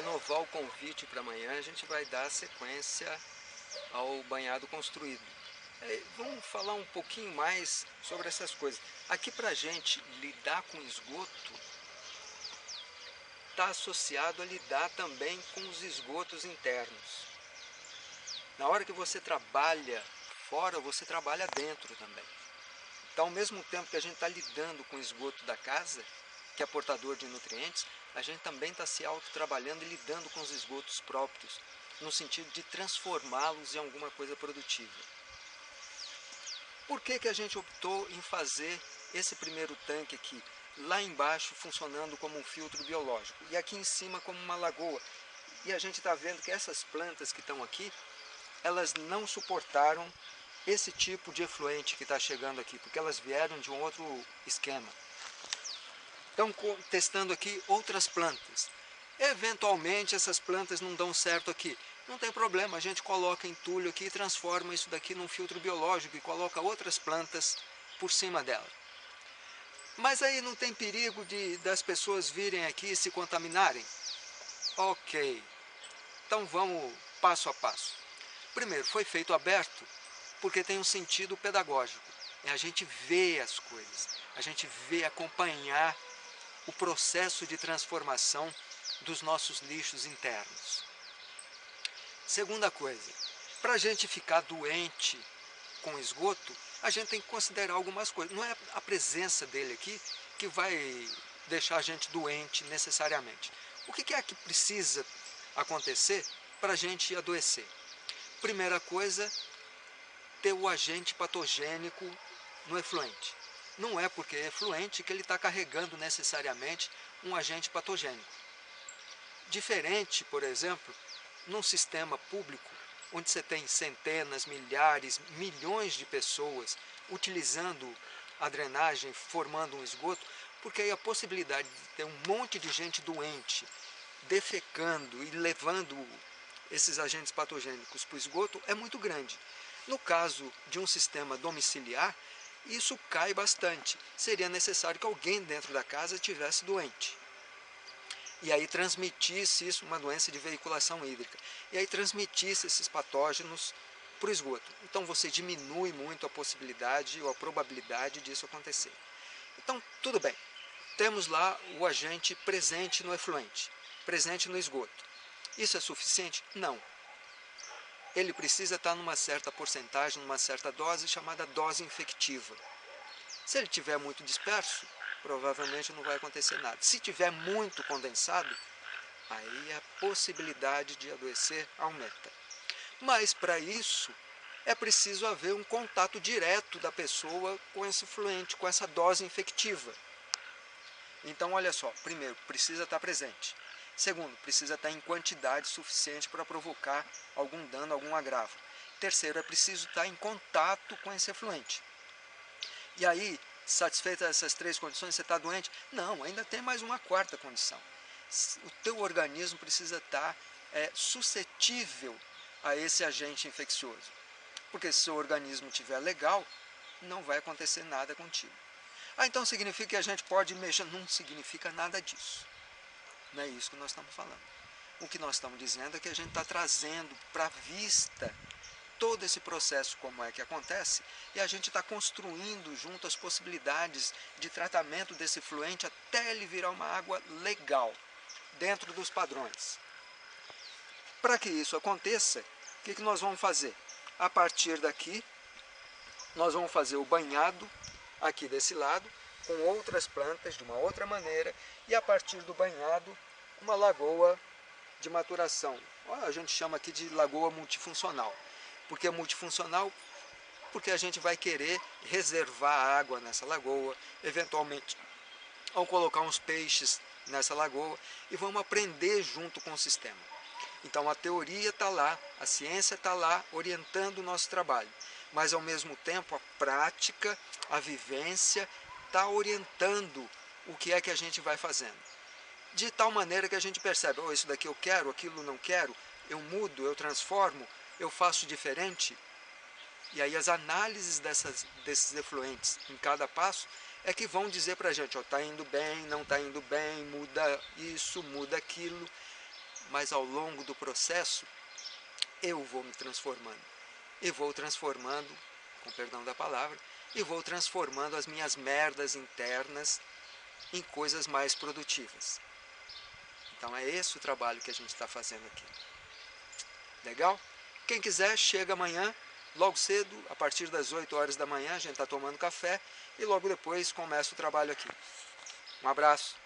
renovar o convite para amanhã, a gente vai dar sequência ao banhado construído. Vamos falar um pouquinho mais sobre essas coisas. Aqui para a gente lidar com esgoto, está associado a lidar também com os esgotos internos. Na hora que você trabalha fora, você trabalha dentro também. Então, ao mesmo tempo que a gente está lidando com o esgoto da casa, que é portador de nutrientes, a gente também está se autotrabalhando e lidando com os esgotos próprios, no sentido de transformá-los em alguma coisa produtiva. Por que a gente optou em fazer esse primeiro tanque aqui, lá embaixo funcionando como um filtro biológico, e aqui em cima como uma lagoa? E a gente está vendo que essas plantas que estão aqui, elas não suportaram esse tipo de efluente que está chegando aqui, porque elas vieram de um outro esquema. Estão testando aqui outras plantas. Eventualmente essas plantas não dão certo aqui. Não tem problema, a gente coloca entulho aqui e transforma isso daqui num filtro biológico e coloca outras plantas por cima dela. Mas aí não tem perigo das pessoas virem aqui e se contaminarem? Ok, então vamos passo a passo. Primeiro, foi feito aberto porque tem um sentido pedagógico. A gente vê as coisas, a gente vê acompanhar o processo de transformação dos nossos lixos internos. Segunda coisa, para a gente ficar doente com esgoto, a gente tem que considerar algumas coisas. Não é a presença dele aqui que vai deixar a gente doente necessariamente. O que é que precisa acontecer para a gente adoecer? Primeira coisa, ter o agente patogênico no efluente. Não é porque é efluente que ele está carregando necessariamente um agente patogênico. Diferente, por exemplo, num sistema público, onde você tem centenas, milhares, milhões de pessoas utilizando a drenagem, formando um esgoto, porque aí a possibilidade de ter um monte de gente doente, defecando e levando esses agentes patogênicos para o esgoto é muito grande. No caso de um sistema domiciliar, isso cai bastante. Seria necessário que alguém dentro da casa estivesse doente. E aí transmitisse isso, uma doença de veiculação hídrica. E aí transmitisse esses patógenos para o esgoto. Então você diminui muito a possibilidade ou a probabilidade disso acontecer. Então, tudo bem. Temos lá o agente presente no efluente, presente no esgoto. Isso é suficiente? Não. Ele precisa estar numa certa porcentagem, numa certa dose, chamada dose infectiva. Se ele estiver muito disperso, provavelmente não vai acontecer nada. Se tiver muito condensado, aí a possibilidade de adoecer aumenta. Mas para isso é preciso haver um contato direto da pessoa com esse efluente, com essa dose infectiva. Então, olha só, primeiro, precisa estar presente. Segundo, precisa estar em quantidade suficiente para provocar algum dano, algum agravo. Terceiro, é preciso estar em contato com esse efluente. E aí, satisfeitas essas três condições, você está doente? Não, ainda tem mais uma quarta condição. O teu organismo precisa estar suscetível a esse agente infeccioso. Porque se o seu organismo estiver legal, não vai acontecer nada contigo. Então significa que a gente pode mexer? Não significa nada disso. Não é isso que nós estamos falando. O que nós estamos dizendo é que a gente está trazendo para a vista todo esse processo, como é que acontece, e a gente está construindo junto as possibilidades de tratamento desse efluente até ele virar uma água legal, dentro dos padrões. Para que isso aconteça, o que nós vamos fazer? A partir daqui, nós vamos fazer o banhado aqui desse lado, com outras plantas de uma outra maneira, e a partir do banhado, uma lagoa de maturação. A gente chama aqui de lagoa multifuncional. Por que multifuncional? Porque a gente vai querer reservar água nessa lagoa, eventualmente vamos colocar uns peixes nessa lagoa e vamos aprender junto com o sistema. Então a teoria está lá, a ciência está lá orientando o nosso trabalho, mas ao mesmo tempo a prática, a vivência está orientando o que é que a gente vai fazendo. De tal maneira que a gente percebe, isso daqui eu quero, aquilo não quero, eu mudo, eu transformo, eu faço diferente. E aí as análises desses efluentes em cada passo é que vão dizer para a gente, está indo bem, não está indo bem, muda isso, muda aquilo. mas ao longo do processo eu vou me transformando. E vou transformando, com perdão da palavra, e vou transformando as minhas merdas internas em coisas mais produtivas. Então é esse o trabalho que a gente está fazendo aqui. Legal? Quem quiser, chega amanhã, logo cedo, a partir das 8 horas da manhã, a gente está tomando café e logo depois começa o trabalho aqui. Um abraço.